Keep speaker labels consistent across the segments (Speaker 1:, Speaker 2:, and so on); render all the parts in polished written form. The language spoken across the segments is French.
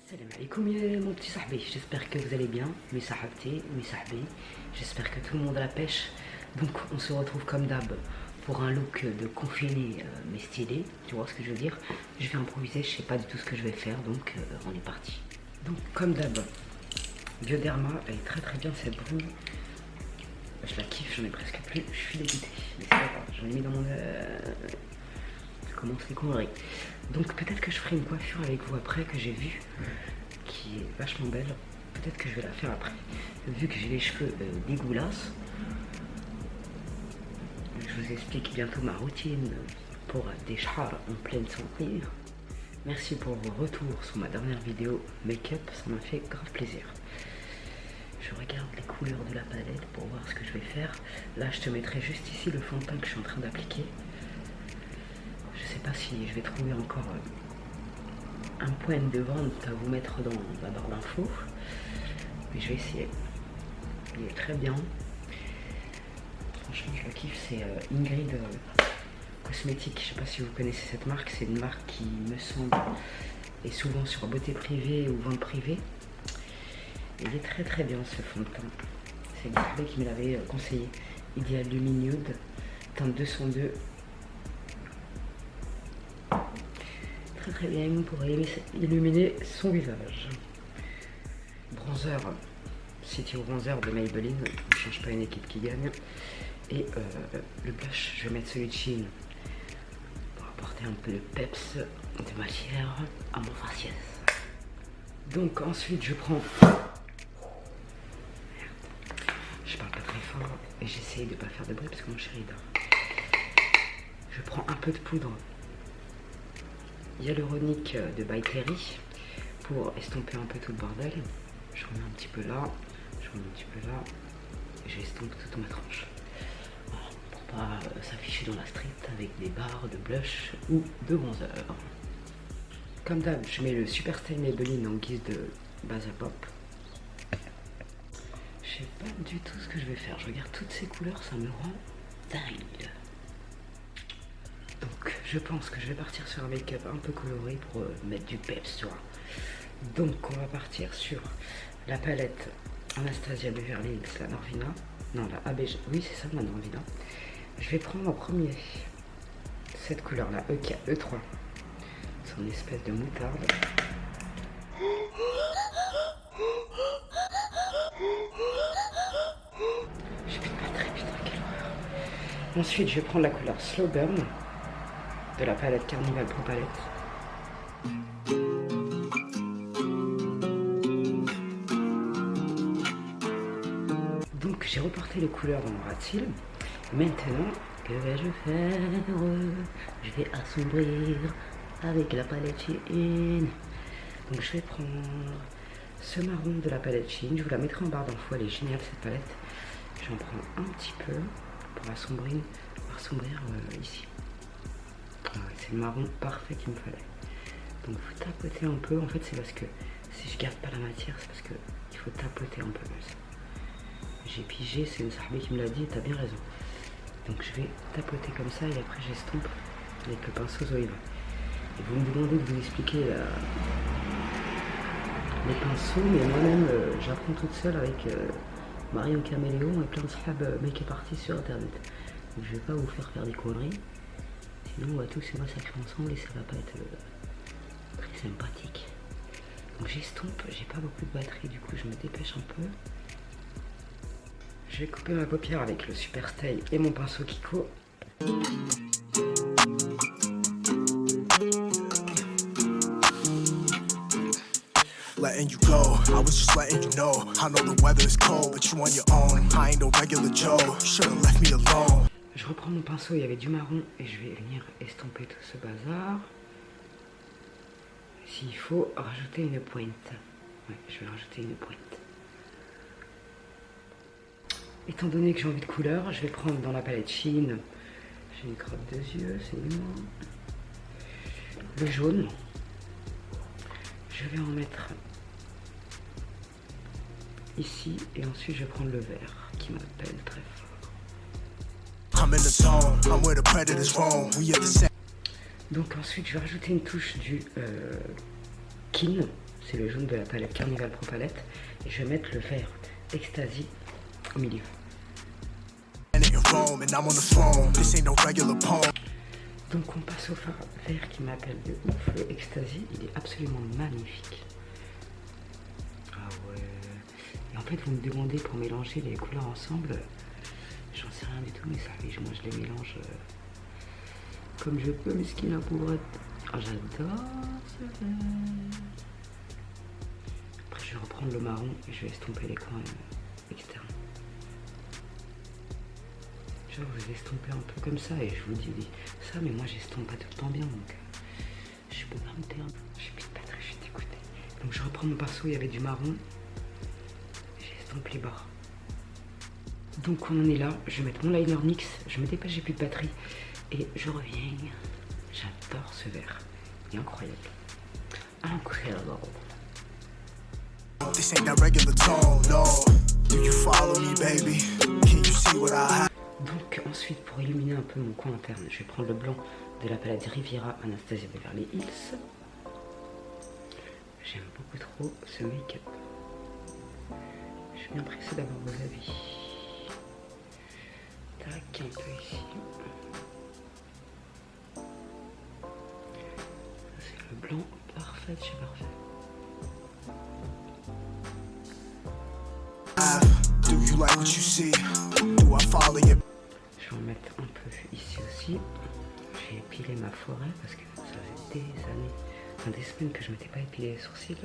Speaker 1: Salam alaikum mon petit sahbi, j'espère que vous allez bien, mes sahabtis, mes sahbis, j'espère que tout le monde a la pêche. Donc on se retrouve comme d'hab pour un look de confiné mais stylé, tu vois ce que je veux dire. Je vais improviser, je sais pas du tout ce que je vais faire, donc on est parti. Donc comme d'hab, Bioderma, elle est très bien cette brouille. Je la kiffe, j'en ai presque plus, je suis dégoûté, mais c'est pas grave, j'en ai mis dans mon... Je commence les conneries. Donc peut-être que je ferai une coiffure avec vous après que j'ai vue, qui est vachement belle. Peut-être que je vais la faire après, vu que j'ai les cheveux dégueulasses. Je vous explique bientôt ma routine pour des chars en pleine santé. Merci pour vos retours sur ma dernière vidéo make-up, ça m'a fait grave plaisir. Je regarde les couleurs de la palette pour voir ce que je vais faire. Là je te mettrai juste ici le fond de teint que je suis en train d'appliquer. Je sais pas si je vais trouver encore un point de vente à vous mettre dans la barre d'infos, mais je vais essayer. Il est très bien. Franchement, je le kiffe. C'est Ingrid Cosmétique. Je sais pas si vous connaissez cette marque. C'est une marque qui me semble est souvent sur beauté privée ou vente privée. Il est très bien ce fond de teint. C'est Gabriel qui me l'avait conseillé. Ideal Luminude, teinte 202. Très bien pour illuminer son visage. Bronzer, City Bronzer de Maybelline, ne change pas une équipe qui gagne. Et le blush, je vais mettre celui de Shein pour apporter un peu de peps, de matière à mon faciès. Donc ensuite je prends... Je parle pas très fort et j'essaye de pas faire de bruit parce que mon chéri dort. Je prends un peu de poudre hyaluronique de By Terry pour estomper un peu tout le bordel. Je remets un petit peu là, je remets un petit peu là, et j'estompe toute ma tranche. Voilà, pour pas s'afficher dans la street avec des barres de blush ou de bronzer. Comme d'hab, je mets le Super Style Maybelline en guise de base à pop. Je sais pas du tout ce que je vais faire. Je regarde toutes ces couleurs, ça me rend dingue. Donc je pense que je vais partir sur un make-up un peu coloré pour mettre du peps, tu vois. Donc on va partir sur la palette Anastasia Beverly Hills, la Norvina. Non, la ABG, oui c'est ça, la Norvina. Je vais prendre en premier cette couleur là, E3. C'est une espèce de moutarde. J'ai plus de batterie, putain, quelle horreur. Ensuite je vais prendre la couleur Slow Burn de la palette Carnival Pro Palette. Donc j'ai reporté les couleurs dans mon rat-cils. Maintenant, que vais-je faire? Je vais assombrir avec la palette Shein. Donc je vais prendre ce marron de la palette Shein. Je vous la mettrai en barre d'infos, elle est géniale cette palette. J'en prends un petit peu pour assombrir ici. C'est le marron parfait qu'il me fallait. Donc vous tapotez un peu, en fait c'est parce que si je garde pas la matière, c'est parce que il faut tapoter un peu. J'ai pigé, c'est une sahbi qui me l'a dit et t'as bien raison. Donc je vais tapoter comme ça et après j'estompe avec le pinceau Zoeva. Et vous me demandez de vous expliquer les pinceaux, mais moi-même j'apprends toute seule avec Marion Caméléon et plein de sahab make-up artistes sur internet. Donc je vais pas vous faire des conneries. Sinon on va tous se massacrer ensemble et ça va pas être très sympathique. Donc j'estompe, j'ai pas beaucoup de batterie, du coup je me dépêche un peu. Je vais couper ma paupière avec le Super Style et mon pinceau Kiko.
Speaker 2: Letting you go, I was just letting you know. I know the weather is cold, but you on your own. I ain't no regular Joe, should've left me alone.
Speaker 1: Je reprends mon pinceau, il y avait du marron et je vais venir estomper tout ce bazar. S'il faut rajouter une pointe. Ouais, je vais rajouter une pointe. Étant donné que j'ai envie de couleur, je vais prendre dans la palette Shein. J'ai une crotte de yeux, c'est mignon. Le jaune. Je vais en mettre ici et ensuite je vais prendre le vert qui m'appelle très fort. Donc ensuite je vais rajouter une touche du Kin c'est le jaune de la palette Carnival Pro Palette. Et je vais mettre le vert Ecstasy au milieu. Donc on passe au fard vert qui m'appelle de ouf, le Ecstasy. Il est absolument magnifique. Ah ouais. Et en fait vous me demandez pour mélanger les couleurs ensemble. J'en sais rien du tout, mais ça fait, moi je les mélange comme je peux, mesquine la pauvrette. Oh, j'adore ce vert. Après je vais reprendre le marron et je vais estomper les coins externes. Je vais vous estomper un peu comme ça et je vous dis ça, mais moi j'estompe pas tout le temps bien, donc je peux pas me perdre. J'ai plus de batterie, je suis dégoûtée. Donc je reprends mon pinceau, il y avait du marron. J'estompe les bords. Donc on en est là, je vais mettre mon liner NYX, je me dépêche, j'ai plus de batterie et je reviens. J'adore ce vert, il est incroyable. Incroyable. Donc ensuite pour illuminer un peu mon coin interne, je vais prendre le blanc de la palette Riviera Anastasia Beverly Hills. J'aime beaucoup trop ce make-up. Je suis bien pressée d'avoir vos avis. Tac, un peu ici. C'est le blanc parfait de chez Parfait. Je vais en mettre un peu ici aussi. J'ai épilé ma forêt parce que ça faisait des années, enfin des semaines que je m'étais pas épilé les sourcils.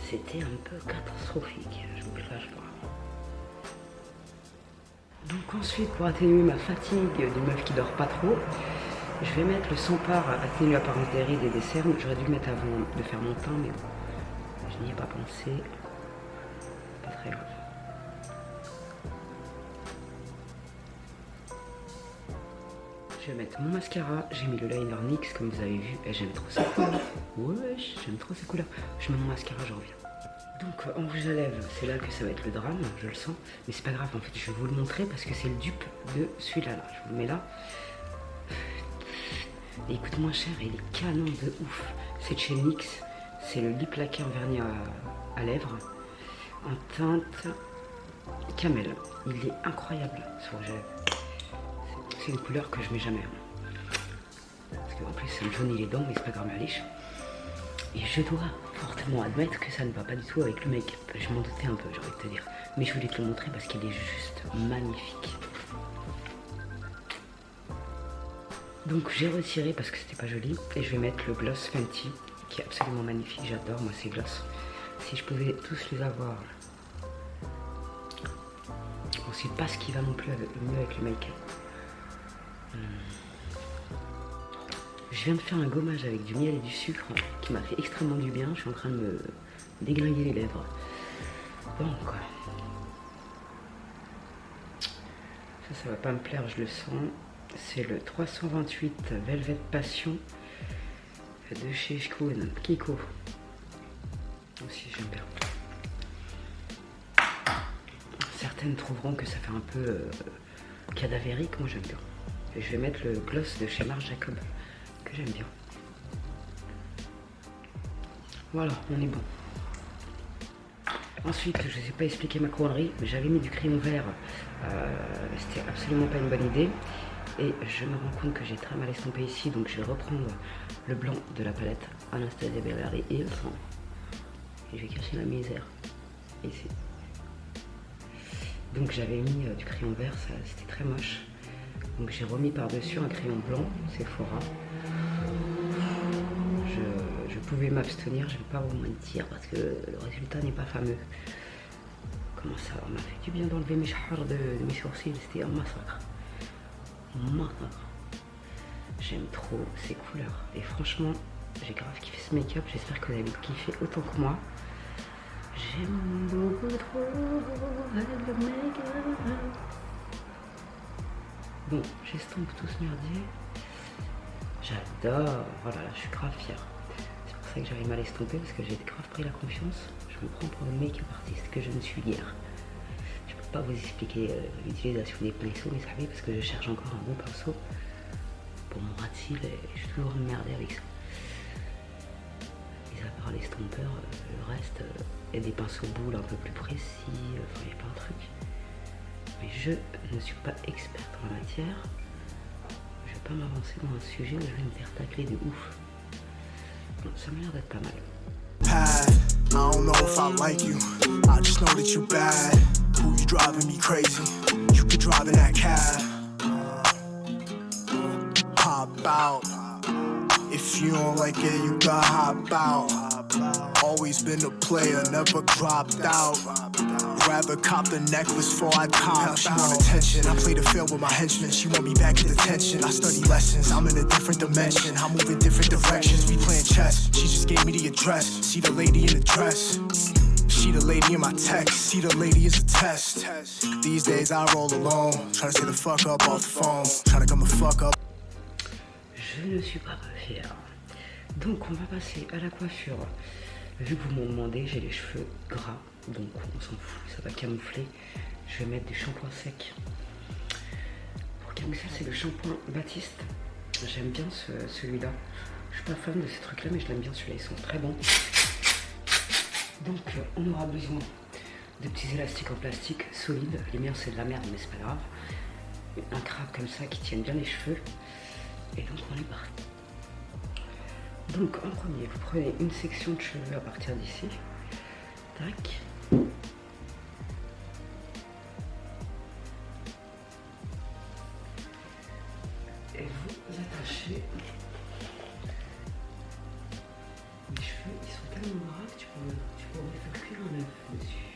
Speaker 1: C'était un peu catastrophique, je vous le cache pas. Donc ensuite, pour atténuer ma fatigue d'une meuf qui dort pas trop, je vais mettre le Sans Pare atténuer l'apparence des rides et des cernes. J'aurais dû le mettre avant de faire mon teint, mais bon, je n'y ai pas pensé. Pas très grave. Je vais mettre mon mascara, j'ai mis le liner NYX comme vous avez vu, et j'aime trop ces couleurs. Wesh, j'aime trop ces couleurs. Je mets mon mascara, je reviens. Donc en rouge à lèvres, c'est là que ça va être le drame, je le sens. Mais c'est pas grave, en fait, je vais vous le montrer parce que c'est le dupe de celui-là. Je vous le mets là. Et il coûte moins cher et il est canon de ouf. C'est de chez NYX, c'est le lip lacquer vernis à lèvres en teinte camel. Il est incroyable ce rouge à lèvres. C'est une couleur que je mets jamais. Parce qu'en plus, ça me jaunit les dents, mais c'est pas grave, ma liche. Et je dois fortement admettre que ça ne va pas du tout avec le make-up. Je m'en doutais un peu, j'ai envie de te dire. Mais je voulais te le montrer parce qu'il est juste magnifique. Donc j'ai retiré parce que c'était pas joli. Et je vais mettre le gloss Fenty, qui est absolument magnifique. J'adore, moi, ces gloss. Si je pouvais tous les avoir. Bon, c'est pas ce qui va non plus le mieux avec le make-up. Je viens de faire un gommage avec du miel et du sucre qui m'a fait extrêmement du bien. Je suis en train de me déglinguer les lèvres. Bon quoi. Ça va pas me plaire, je le sens. C'est le 328 Velvet Passion de chez Kiko. Aussi j'aime bien. Certaines trouveront que ça fait un peu cadavérique, moi j'aime bien. Et je vais mettre le gloss de chez Marc Jacob, que j'aime bien. Voilà, on est bon. Ensuite, je ne sais pas expliquer ma couronnerie, mais j'avais mis du crayon vert. C'était absolument pas une bonne idée. Et je me rends compte que j'ai très mal estompé ici, donc je vais reprendre le blanc de la palette Anastasia Beverly Hills. Et je vais cacher la misère. Ici. Donc j'avais mis du crayon vert, c'était très moche. Donc j'ai remis par-dessus un crayon blanc, Sephora. Je pouvais m'abstenir, je ne vais pas vous mentir parce que le résultat n'est pas fameux. Comment ça m'a fait du bien d'enlever mes chars de mes sourcils, c'était un massacre. J'aime trop ces couleurs. Et franchement, j'ai grave kiffé ce make-up, j'espère que vous avez kiffé autant que moi. J'aime beaucoup trop le make-up. Bon, j'estompe tout ce merdier. J'adore. Voilà, je suis grave fière. C'est pour ça que j'arrive mal estomper parce que j'ai grave pris la confiance. Je me prends pour une make-up artiste que je ne suis guère. Je peux pas vous expliquer l'utilisation des pinceaux, mais savez, parce que je cherche encore un bon pinceau pour mon ras de cils et je suis toujours emmerdée avec ça. Mis à part l'estompeur, le reste, il y a des pinceaux boules un peu plus précis, enfin il y a plein de trucs. Mais je ne suis pas experte en la matière. Je vais pas m'avancer dans un sujet où je vais me faire tacler de ouf. Bon, ça m'a l'air d'être pas mal.
Speaker 2: I don't know if I like you. I just know that you bad. Ooh, you driving me crazy. You could drive in that cab. Hop out. If you don't like it, you gotta hop out. Always been a player, never dropped out. Rather cop the necklace before I cop. She want attention, I play the field with my henchmen. She want me back in detention. I study lessons, I'm in a different dimension. I move in different directions, we playing chess. She just gave me the address, see the lady in the dress. She the lady in my text, see the lady is a test. These days I roll alone, trying to stay the fuck up off the phone. Trying to come the fuck up.
Speaker 1: Je ne suis pas fière. Donc on va passer à la coiffure. Vu que vous m'en demandez, j'ai les cheveux gras, donc on s'en fout, ça va camoufler. Je vais mettre des shampoings secs. Pour camoufler, c'est le shampoing Baptiste. J'aime bien celui-là. Je suis pas fan de ces trucs-là, mais je l'aime bien, celui-là, ils sont très bons. Donc on aura besoin de petits élastiques en plastique solides. Les miens c'est de la merde, mais c'est pas grave. Un crabe comme ça qui tienne bien les cheveux. Et donc on est parti. Donc en premier, vous prenez une section de cheveux à partir d'ici. Tac. Et vous attachez. Les cheveux, ils sont tellement gras que tu pourrais faire cuire un œuf dessus.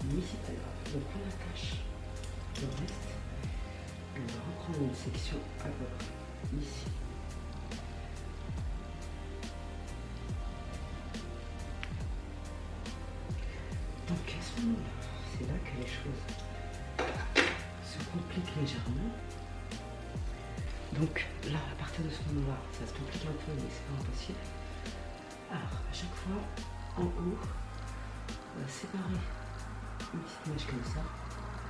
Speaker 1: Mais c'est pas grave. Donc on attache le reste. On va reprendre une section à peu près ici. Donc à ce moment-là, c'est là que les choses se compliquent légèrement. Donc là, à partir de ce moment-là, ça se complique un peu, mais c'est pas impossible. Alors, à chaque fois, en haut, on va séparer une petite mèche comme ça.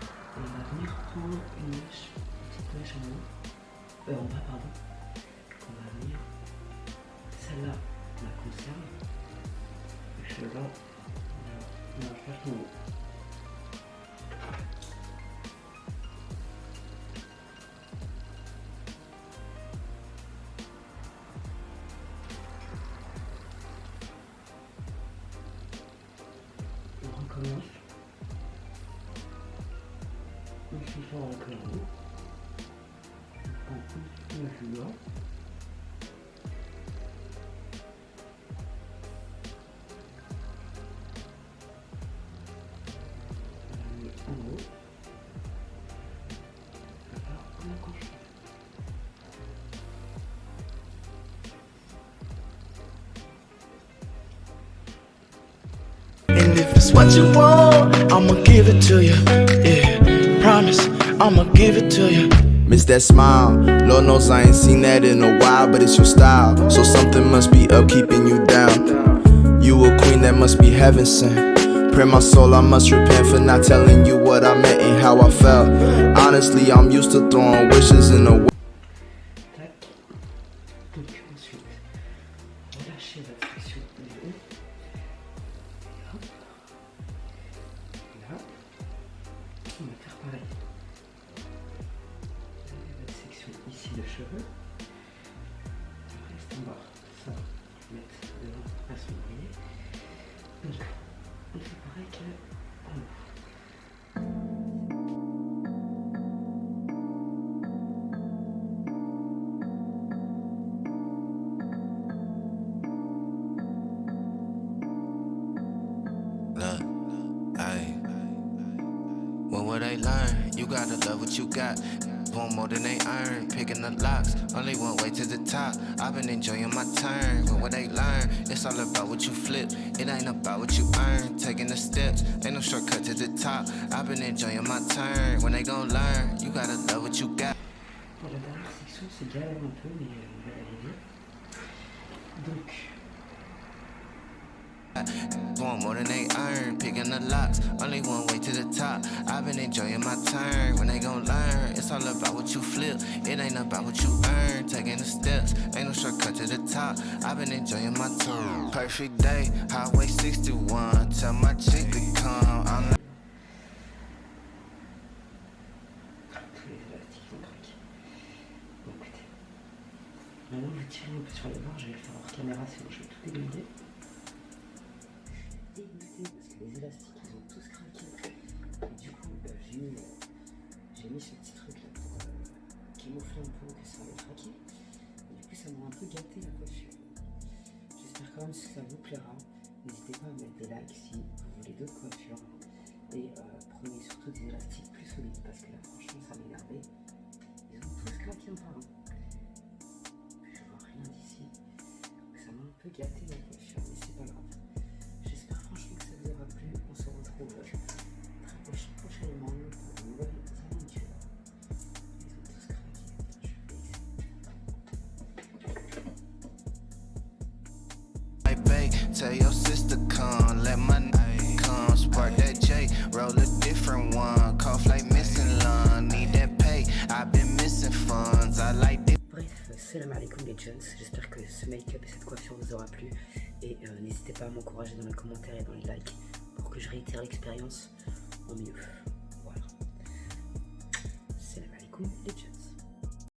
Speaker 1: Et on va venir prendre une mèche, une petite mèche en haut. En bas, pardon. On va venir. Celle-là, on la conserve. Et celle-là, on va faire en haut. On recommence. On fait ça avec la roue. On prend tout le fil là. On la met en haut. Et là, on accroche.
Speaker 3: And if it's what you want, I'ma give it to you. Yeah, promise, I'ma give it to you.
Speaker 4: Miss that smile, Lord knows I ain't seen that in a while, but it's your style. So something must be up keeping you down. You a queen that must be heaven sent. Pray my soul, I must repent for not telling you what I meant and how I felt. Honestly, I'm used to throwing wishes in the
Speaker 1: Tac. Donc ensuite, relâchez votre section du haut. Et hop. Là. On va faire pareil. Vous avez votre section ici de cheveux. Le reste en bas, ça va mettre devant à s'ouvrir. Donc, on fait pareil qu'en haut.
Speaker 5: Look, ayy. When will they learn? You gotta love what you got. Want more than they earn. Picking the locks, only one way to the top. I've been enjoying my turn. When will they learn? It's all about what you flip. It ain't about what you earn. Taking the steps, ain't no shortcut to the top. I've been enjoying my turn. When they gon' learn? You gotta love what you got.
Speaker 1: Pour la dernière section, c'est galère un peu, mais on va y arriver. Donc,
Speaker 5: Want want more than they earn. Picking the locks, only one way to the top. I've been enjoying my turn. When they gon' learn, it's all about what you flip. It ain't about what you earn. Taking the steps, ain't no shortcut to the top. I've been enjoying my turn. Perfect day, Highway 61. Tell my chick to come. I'm not
Speaker 1: Tous les élastiques vont craquer. Bon, écoutez. Maintenant, je vais tirer un peu sur les bords. Je vais le faire hors caméra, sinon je vais tout dégoûter. Dégoûté parce que les élastiques, ils ont tous craqué. Et du coup, j'ai mis ce petit truc là pour camoufler un peu que ça allait craquer. Et du coup, ça m'a un peu gâté la coiffure. J'espère quand même que ça vous plaira. N'hésitez pas à mettre des likes si vous voulez d'autres coiffures. Et prenez surtout des élastiques plus solides parce que là, franchement, ça m'énervait. Ils ont tous craqué un par un. Je vois rien d'ici. Ça m'a un peu gâté la coiffure, mais c'est pas grave. J'espère franchement que ça vous aura plu. On se retrouve très prochainement pour de nouvelles aventures. Ils ont tous craqué. Je vais
Speaker 5: Hey babe, tell your sister come, let my come, spark that J, roll a different one, cough like missing lung, need that pay, I've been missing funds, I like this.
Speaker 1: Bref, salam alaikum les jeunes, j'espère que ce make-up et cette coiffure vous aura plu et n'hésitez pas à m'encourager dans les commentaires et dans les likes pour que je réitère l'expérience en mieux. Voilà. Salam alaikum les jeunes.